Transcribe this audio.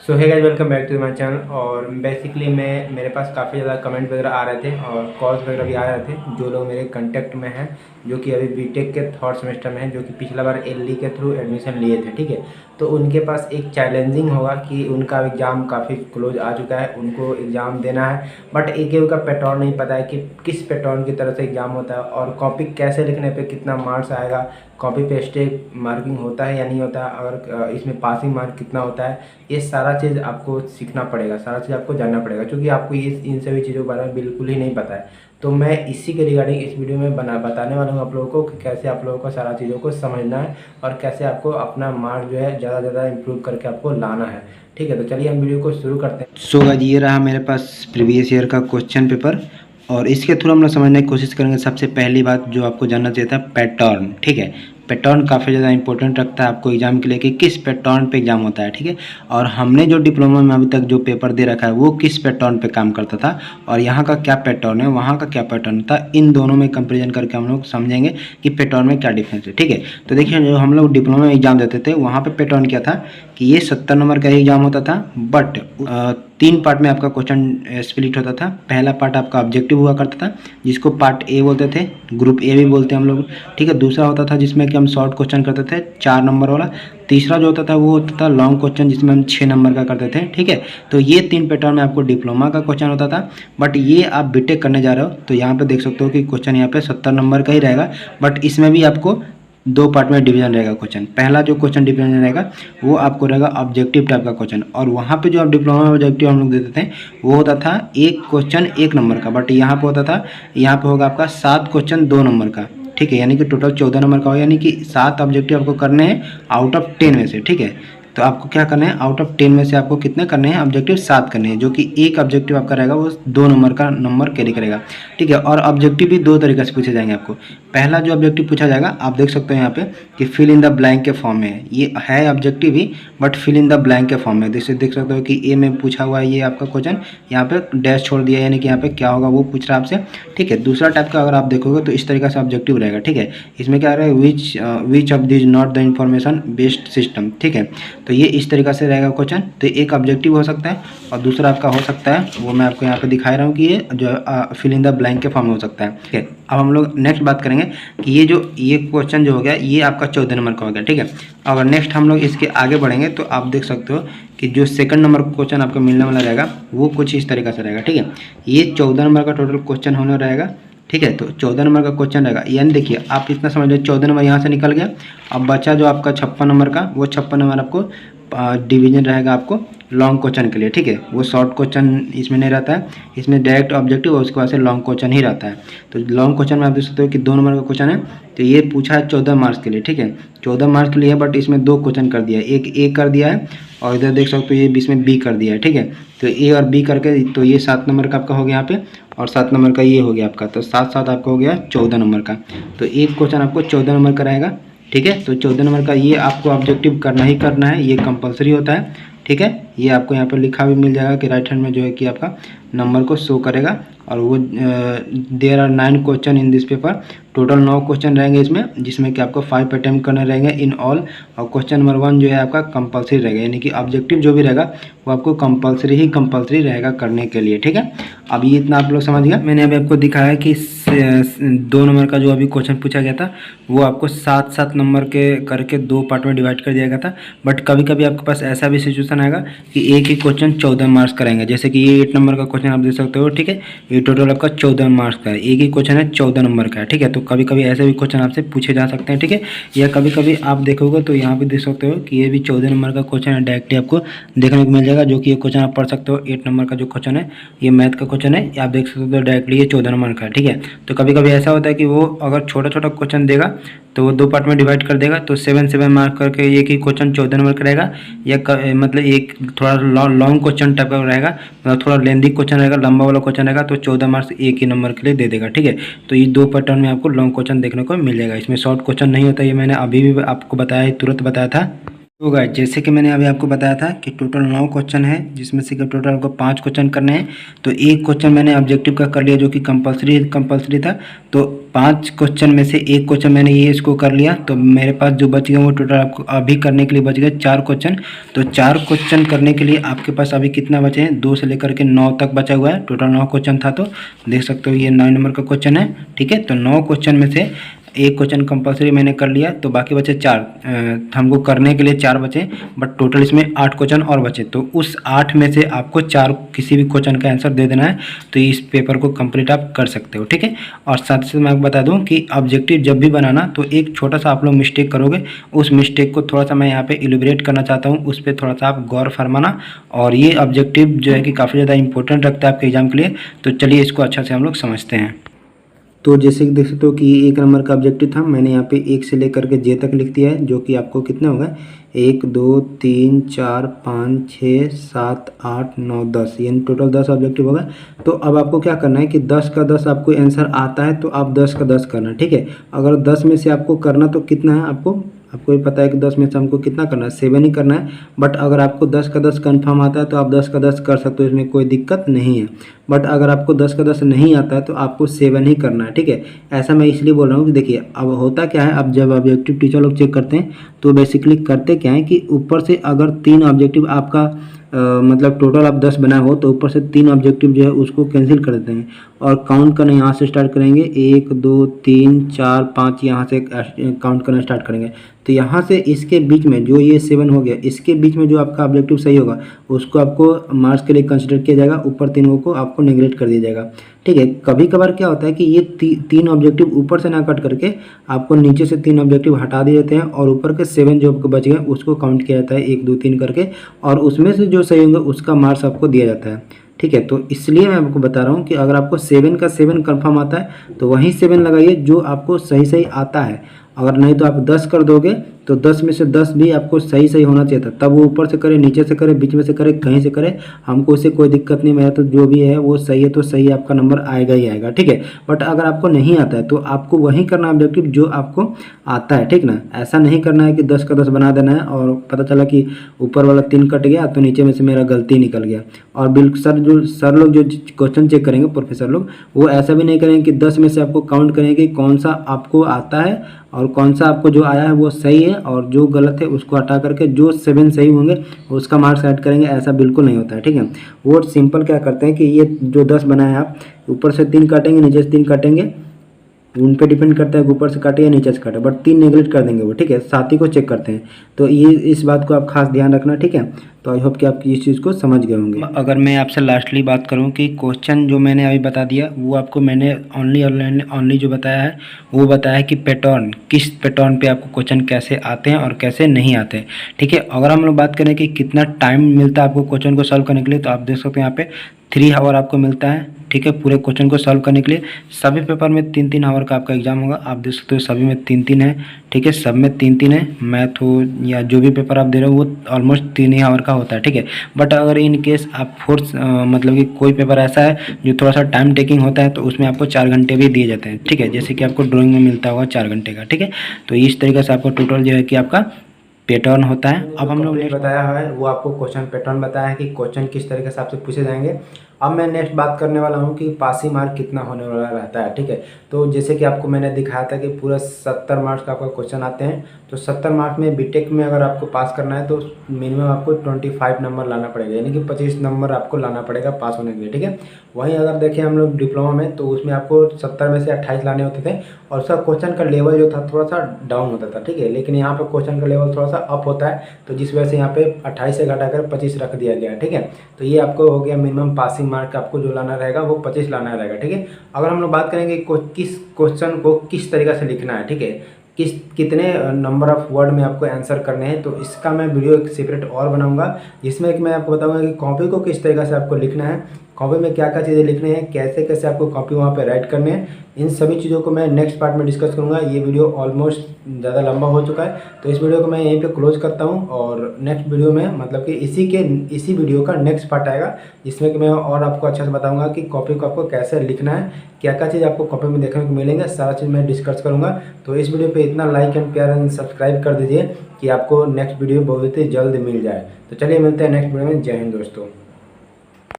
So hey guys, welcome back to my channel. और basically मेरे पास काफ़ी ज़्यादा कमेंट वगैरह आ रहे थे और कॉल्स वगैरह भी आ रहे थे। जो लोग मेरे कांटेक्ट में हैं, जो कि अभी बीटेक के थर्ड सेमेस्टर में हैं, जो कि पिछला बार एलई के थ्रू एडमिशन लिए थे, ठीक है। तो उनके पास एक चैलेंजिंग होगा कि उनका एग्ज़ाम काफ़ी क्लोज आ चुका है, उनको एग्ज़ाम देना है, बट एक उनका पैटर्न नहीं पता है कि किस पैटर्न की तरह से एग्ज़ाम होता है और कॉपी कैसे लिखने पे कितना मार्क्स आएगा, कॉपी पेस्टेड मार्किंग होता है या नहीं होता है, अगर इसमें पासिंग मार्क कितना होता है। ये सारा चीज़ आपको सीखना पड़ेगा, सारा चीज़ आपको जानना पड़ेगा, क्योंकि आपको ये इन सभी चीज़ों के बारे में बिल्कुल ही नहीं पता है। तो मैं इसी के रिगार्डिंग इस वीडियो में बताने वाला हूँ आप लोगों को कि कैसे आप लोगों को सारा चीज़ों को समझना है और कैसे आपको अपना मार्क जो है ज़्यादा से ज़्यादा इम्प्रूव करके आपको लाना है। ठीक है, तो चलिए हम वीडियो को शुरू करते हैं। सो गाइस, ये रहा मेरे पास प्रीवियस ईयर का क्वेश्चन पेपर और इसके थ्रू हम लोग समझने की कोशिश करेंगे। सबसे पहली बात जो आपको जानना चाहिए था, पैटर्न। ठीक है, पैटर्न काफ़ी ज़्यादा इंपॉर्टेंट रखता है आपको एग्जाम के लिए कि किस पैटर्न पे एग्जाम होता है। ठीक है, और हमने जो डिप्लोमा में अभी तक जो पेपर दे रखा है वो किस पैटर्न पे काम करता था और यहाँ का क्या पैटर्न है, वहाँ का क्या पैटर्न था, इन दोनों में कंपेरिजन करके हम लोग समझेंगे कि पैटर्न में क्या डिफरेंस है। ठीक है, तो देखिए, जो हम लोग डिप्लोमा में एग्जाम देते थे वहाँ पे पैटर्न क्या था कि ये 70 नंबर का एग्जाम होता था, बट 3 पार्ट में आपका क्वेश्चन स्प्लिट होता था। पहला पार्ट आपका ऑब्जेक्टिव हुआ करता था, जिसको पार्ट ए बोलते थे, ग्रुप ए भी बोलते हैं हम लोग। ठीक है, दूसरा होता था जिसमें कि हम शॉर्ट क्वेश्चन करते थे 4 नंबर वाला। तीसरा जो होता था वो होता था लॉन्ग क्वेश्चन, जिसमें हम 6 नंबर का करते थे। ठीक है, तो ये 3 पैटर्न में आपको डिप्लोमा का क्वेश्चन होता था। बट ये आप बीटेक करने जा रहे हो तो यहाँ पे देख सकते हो कि क्वेश्चन यहाँ पे 70 नंबर का ही रहेगा, बट इसमें भी आपको 2 पार्ट में डिवीजन रहेगा क्वेश्चन। पहला जो क्वेश्चन डिवीजन रहेगा वो आपको रहेगा ऑब्जेक्टिव टाइप का क्वेश्चन, और वहाँ पे जो आप डिप्लोमा में ऑब्जेक्टिव हम लोग देते थे वो होता था एक क्वेश्चन 1 नंबर का, बट यहाँ पे होता था, यहाँ पे होगा आपका 7 क्वेश्चन 2 नंबर का। ठीक है, यानी कि टोटल 14 नंबर का हो, यानी कि 7 ऑब्जेक्टिव आपको करने हैं आउट ऑफ 10 में से। ठीक है, तो आपको क्या करना है, आउट ऑफ 10 में से आपको कितने करने हैं, ऑब्जेक्टिव 7 करने हैं, जो कि एक ऑब्जेक्टिव आपका रहेगा वो 2 नंबर का नंबर कैरी करेगा। ठीक है, और ऑब्जेक्टिव भी 2 तरीके से पूछे जाएंगे आपको। पहला जो ऑब्जेक्टिव पूछा जाएगा, आप देख सकते हो यहाँ पे कि फिल इन द ब्लैंक के फॉर्म में है। ये है ऑब्जेक्टिव ही, but fill in the blank के फॉर्म में। देख सकते हो कि ए में पूछा हुआ है ये आपका क्वेश्चन, यहाँ पे डैश छोड़ दिया, यानी कि यहाँ पे क्या होगा वो पूछ रहा है आपसे। ठीक है, दूसरा टाइप का अगर आप देखोगे तो इस तरीके से ऑब्जेक्टिव रहेगा। ठीक है, इसमें क्या रहेगा, which of this not the information based system. ठीक है, तो ये इस तरीके से रहेगा क्वेश्चन। तो एक ऑब्जेक्टिव हो सकता है और दूसरा आपका हो सकता है, वो मैं आपको यहाँ पे दिखा रहा हूँ कि ये जो फिल इन द ब्लैंक के फॉर्म में हो सकता है। ठीक है, अब हम लोग नेक्स्ट बात करेंगे कि ये क्वेश्चन जो हो गया ये आपका 14 नंबर का हो गया। ठीक है, अगर नेक्स्ट हम लोग इसके आगे बढ़ेंगे तो आप देख सकते हो कि जो सेकंड नंबर का क्वेश्चन आपको मिलने वाला रहेगा वो कुछ इस तरीके से रहेगा। ठीक है, ये 14 नंबर का टोटल क्वेश्चन होने रहेगा। ठीक है, तो 14 नंबर का क्वेश्चन रहेगा, यानी देखिए आप इतना समझ लो 14 नंबर यहाँ से निकल गया। अब बचा जो आपका 56 नंबर का, वो 56 नंबर आपको डिवीजन रहेगा आपको लॉन्ग क्वेश्चन के लिए। ठीक है, वो शॉर्ट क्वेश्चन इसमें नहीं रहता है, इसमें डायरेक्ट ऑब्जेक्टिव और उसके बाद से लॉन्ग क्वेश्चन ही रहता है। तो लॉन्ग क्वेश्चन में आप देख सकते हो कि 2 नंबर का क्वेश्चन है, तो ये पूछा है 14 मार्क्स के लिए। ठीक है, 14 मार्क्स के लिए, बट इसमें 2 क्वेश्चन कर दिया है, एक ए कर दिया है और इधर देख सकते हो ये इसमें बी कर दिया है। ठीक है, तो ए और बी करके तो ये 7 नंबर का आपका हो गया यहाँ पे, और 7 नंबर का ये हो गया आपका, तो 7 आपका हो गया 14 नंबर का। तो एक क्वेश्चन आपको 14 नंबर का रहेगा। ठीक है, तो 14 नंबर का ये आपको ऑब्जेक्टिव करना ही करना है, ये कंपलसरी होता है। ठीक है, ये आपको यहाँ पर लिखा भी मिल जाएगा कि राइट हैंड में जो है कि आपका नंबर को शो करेगा। और वो there are 9 question in this paper, total 9 question रहेंगे इसमें, जिसमें कि आपको 5 अटैम्प्ट करने रहेंगे इन ऑल। और क्वेश्चन नंबर 1 जो है आपका कंपलसरी रहेगा, यानी कि ऑब्जेक्टिव जो भी रहेगा वो आपको कंपलसरी रहेगा करने के लिए। ठीक है, अब ये इतना आप लोग समझ गया। मैंने अभी आपको दिखाया कि 2 नंबर का जो अभी क्वेश्चन पूछा गया था वो आपको 7 नंबर के करके 2 पार्ट में डिवाइड कर दिया गया था। बट कभी कभी आपके पास ऐसा भी सिचुएशन आएगा कि एक ही क्वेश्चन 14 मार्क्स करेंगे, जैसे कि ये 8 नंबर का क्वेश्चन आप देख सकते हो। ठीक है, ये टोटल आपका 14 मार्क्स का है, एक ही क्वेश्चन है 14 नंबर का है। ठीक है, तो कभी कभी ऐसे भी क्वेश्चन आपसे पूछे जा सकते हैं। ठीक है, या कभी कभी आप देखोगे तो यहाँ पे देख सकते हो कि ये भी 14 नंबर का क्वेश्चन है, डायरेक्टली आपको देखने को मिल जाएगा, जो कि ये क्वेश्चन आप पढ़ सकते हो। 8 नंबर का जो क्वेश्चन है ये मैथ का क्वेश्चन है, आप देख सकते हो डायरेक्टली ये 14 नंबर का है। ठीक है, तो कभी कभी ऐसा होता है कि वो अगर छोटा छोटा क्वेश्चन देगा तो वो 2 पार्ट में डिवाइड कर देगा, तो 7 मार्क करके एक ही क्वेश्चन 14 नंबर का रहेगा, या मतलब एक थोड़ा लॉन्ग क्वेश्चन टाइप का रहेगा, मतलब थोड़ा लेंदी क्वेश्चन रहेगा, लंबा वाला क्वेश्चन रहेगा, तो 14 मार्क्स एक ही नंबर के लिए दे देगा। ठीक है, तो ये 2 पैटर्न में आपको लॉन्ग क्वेश्चन देखने को मिल जाएगा, इसमें शॉर्ट क्वेश्चन नहीं होता, ये मैंने अभी भी आपको बताया, तुरंत बताया था। तो गाइस जैसे कि मैंने अभी आपको बताया था कि टोटल 9 क्वेश्चन है, जिसमें से कि टोटल आपको 5 क्वेश्चन करने हैं। तो एक क्वेश्चन मैंने ऑब्जेक्टिव का कर लिया जो कि कंपलसरी था। तो 5 क्वेश्चन में से एक क्वेश्चन मैंने ये इसको कर लिया, तो मेरे पास जो बच गए वो टोटल आपको अभी करने के लिए बच गए 4 क्वेश्चन। तो 4 क्वेश्चन करने के लिए आपके पास अभी कितना बचे हैं, 2 से लेकर के 9 तक बचा हुआ है। टोटल 9 क्वेश्चन था, तो देख सकते हो ये 9 नंबर का क्वेश्चन है। ठीक है, तो 9 क्वेश्चन में से एक क्वेश्चन कंपलसरी मैंने कर लिया, तो बाकी बचे 4। हमको करने के लिए 4 बचे, बट टोटल इसमें 8 क्वेश्चन और बचे। तो उस 8 में से आपको 4 किसी भी क्वेश्चन का आंसर दे देना है, तो इस पेपर को कंप्लीट आप कर सकते हो। ठीक है, और साथ ही मैं आपको बता दूं कि ऑब्जेक्टिव जब भी बनाना तो एक छोटा सा आप लोग मिस्टेक करोगे, उस मिस्टेक को थोड़ा सा मैं यहाँ पे इलिब्रेट करना चाहता हूँ, उस पर थोड़ा सा आप गौर फरमाना। और ये ऑब्जेक्टिव जो है कि काफ़ी ज़्यादा इंपॉर्टेंट रखता है आपके एग्जाम के लिए। तो चलिए इसको अच्छा से हम लोग समझते हैं। तो जैसे कि देख सकते हो कि ये 1 नंबर का ऑब्जेक्टिव था, मैंने यहाँ पे 1 से लेकर के जे तक लिख दिया है, जो कि आपको कितना होगा 1 2 3 4 5 6 7 8 9 10, यानी टोटल 10 ऑब्जेक्टिव होगा। तो अब आपको क्या करना है कि 10 का 10 आपको आंसर आता है तो आप 10 का 10 करना। ठीक है, अगर 10 में से आपको करना तो कितना है, आपको भी पता है कि 10 में से हमको कितना करना है, 7 ही करना है। बट अगर आपको 10 का 10 कन्फर्म आता है तो आप 10 का 10 कर सकते हो, इसमें कोई दिक्कत नहीं है। बट अगर आपको 10 का 10 नहीं आता है तो आपको 7 ही करना है। ठीक है, ऐसा मैं इसलिए बोल रहा हूँ कि देखिए अब होता क्या है, अब जब ऑब्जेक्टिव टीचर लोग चेक करते हैं तो बेसिकली करते क्या है कि ऊपर से अगर 3 ऑब्जेक्टिव आपका मतलब टोटल आप 10 बनाए हो तो ऊपर से 3 ऑब्जेक्टिव जो है उसको कैंसिल कर देते हैं और काउंट करना यहाँ से स्टार्ट करेंगे, 1 2 3 4 5 यहाँ से काउंट करना स्टार्ट करेंगे। तो यहाँ से इसके बीच में जो ये 7 हो गया, इसके बीच में जो आपका ऑब्जेक्टिव सही होगा उसको आपको मार्क्स के लिए कंसिडर किया जाएगा, ऊपर 3 को आपको नेग्लेक्ट कर दिया जाएगा। ठीक है, कभी कभार क्या होता है कि ये 3 ऑब्जेक्टिव ऊपर से ना कट करके आपको नीचे से 3 ऑब्जेक्टिव हटा दिए जाते हैं और ऊपर के 7 जो आपको बच गए उसको काउंट किया जाता है 1 2 3 करके, और उसमें से जो सही होंगे उसका मार्क्स आपको दिया जाता है। ठीक है, तो इसलिए मैं आपको बता रहा हूँ कि अगर आपको 7 का 7 कंफर्म आता है तो वहीं 7 लगाइए जो आपको सही सही आता है। अगर नहीं तो आप 10 कर दोगे तो 10 में से 10 भी आपको सही सही होना चाहिए था, तब वो ऊपर से करे, नीचे से करे, बीच में से करे, कहीं से करे, हमको उससे कोई दिक्कत नहीं। मेरा तो जो भी है वो सही है तो सही आपका नंबर आएगा ही आएगा। ठीक है, बट अगर आपको नहीं आता है तो आपको वही करना ऑब्जेक्टिव जो आपको आता है। ठीक ना, ऐसा नहीं करना है कि 10 का 10 बना देना है और पता चला कि ऊपर वाला 3 कट गया तो नीचे में से मेरा गलती निकल गया। और बिल्कुल सर लोग जो क्वेश्चन चेक करेंगे, प्रोफेसर लोग, वो ऐसा भी नहीं करेंगे कि 10 में से आपको काउंट करेंगे कि कौन सा आपको आता है और कौन सा आपको जो आया है वो सही है और जो गलत है उसको हटा करके जो 7 सही होंगे उसका मार्क्स ऐड करेंगे। ऐसा बिल्कुल नहीं होता है। ठीक है, वो सिंपल क्या करते हैं कि ये जो 10 बनाए हैं आप, ऊपर से 3 काटेंगे, नीचे से 3 काटेंगे, उन पे डिपेंड करता है ऊपर से काटे या नीचे से काटे, बट 3 नेगलेक्ट कर देंगे वो। ठीक है, साथ ही को चेक करते हैं, तो ये इस बात को आप खास ध्यान रखना। ठीक है, तो आई होप कि आप इस चीज़ को समझ गए होंगे। अगर मैं आपसे लास्टली बात करूं कि क्वेश्चन जो मैंने अभी बता दिया वो आपको मैंने ओनली जो बताया है वो बताया है कि पैटर्न, किस पैटर्न पे आपको क्वेश्चन कैसे आते हैं और कैसे नहीं आते हैं। ठीक है, अगर हम लोग बात करें कि कितना टाइम मिलता है आपको क्वेश्चन को सॉल्व करने के लिए, तो आप देख सकते हैं यहाँ पे 3 आवर आपको मिलता है। ठीक है, पूरे क्वेश्चन को सॉल्व करने के लिए सभी पेपर में 3-3 आवर का आपका एग्जाम होगा। आप देख सकते हो सभी में 3-3 है। ठीक है, सब में 3-3 है। मैथ हो या जो भी पेपर आप दे रहे हो वो ऑलमोस्ट 3 ही आवर का होता है। ठीक है, बट अगर इन केस आप मतलब कि कोई पेपर ऐसा है जो थोड़ा सा टाइम टेकिंग होता है तो उसमें आपको 4 घंटे भी दिए जाते हैं। ठीक है, जैसे कि आपको ड्राइंग में मिलता होगा 4 घंटे का। ठीक है, तो इस तरीके से आपको टोटल जो है कि आपका पैटर्न होता है। अब हम लोग ने बताया है वो आपको क्वेश्चन पैटर्न बताया है कि क्वेश्चन किस तरीके से आपसे पूछे जाएंगे। अब मैं नेक्स्ट बात करने वाला हूँ कि पासिंग मार्क कितना होने वाला रहता है। ठीक है, तो जैसे कि आपको मैंने दिखाया था कि पूरा 70 मार्क्स का आपका क्वेश्चन आते हैं। तो 70 मार्क्स में बीटेक में अगर आपको पास करना है तो मिनिमम आपको 25 नंबर लाना पड़ेगा, यानी कि 25 नंबर आपको लाना पड़ेगा पास होने के लिए। ठीक है, वहीं अगर देखें हम लोग डिप्लोमा में तो उसमें आपको 70 में से 28 लाने होते थे और उसका क्वेश्चन का लेवल जो था थोड़ा सा डाउन होता था। ठीक है, लेकिन यहाँ पर क्वेश्चन का लेवल थोड़ा सा अप होता है, तो जिस वजह से यहाँ पे 28 से घटाकर 25 रख दिया गया है। ठीक है, तो ये आपको हो गया मिनिमम पासिंग मार्क, आपको जो लाना रहेगा वो 25 लाना रहेगा। ठीक है, अगर हम लोग बात करेंगे किस क्वेश्चन को किस तरीके से लिखना है, ठीक है, कितने नंबर ऑफ वर्ड में आपको आंसर करने हैं, तो इसका मैं वीडियो एक सेपरेट और बनाऊंगा जिसमें कि मैं आपको बताऊंगा कि कॉपी को किस तरीके से आपको लिखना है, कॉपी में क्या क्या चीज़ें लिखनी है, कैसे कैसे आपको कॉपी वहाँ पे राइट करने हैं। इन सभी चीज़ों को मैं नेक्स्ट पार्ट में डिस्कस करूँगा। ये वीडियो ऑलमोस्ट ज़्यादा लंबा हो चुका है, तो इस वीडियो को मैं यहीं पे क्लोज करता हूँ और नेक्स्ट वीडियो में मतलब कि इसी वीडियो का नेक्स्ट पार्ट आएगा जिसमें कि मैं और आपको अच्छे से बताऊँगा कि कॉपी को आपको कैसे लिखना है, क्या क्या चीज़ आपको कॉपी में देखने को मिलेंगे, सारा चीज़ मैं डिस्कस करूँगा। तो इस वीडियो पर इतना लाइक एंड प्यार एंड सब्सक्राइब कर दीजिए कि कि आपको नेक्स्ट वीडियो बहुत ही जल्द मिल जाए। तो चलिए मिलते हैं नेक्स्ट वीडियो में। जय हिंद दोस्तों।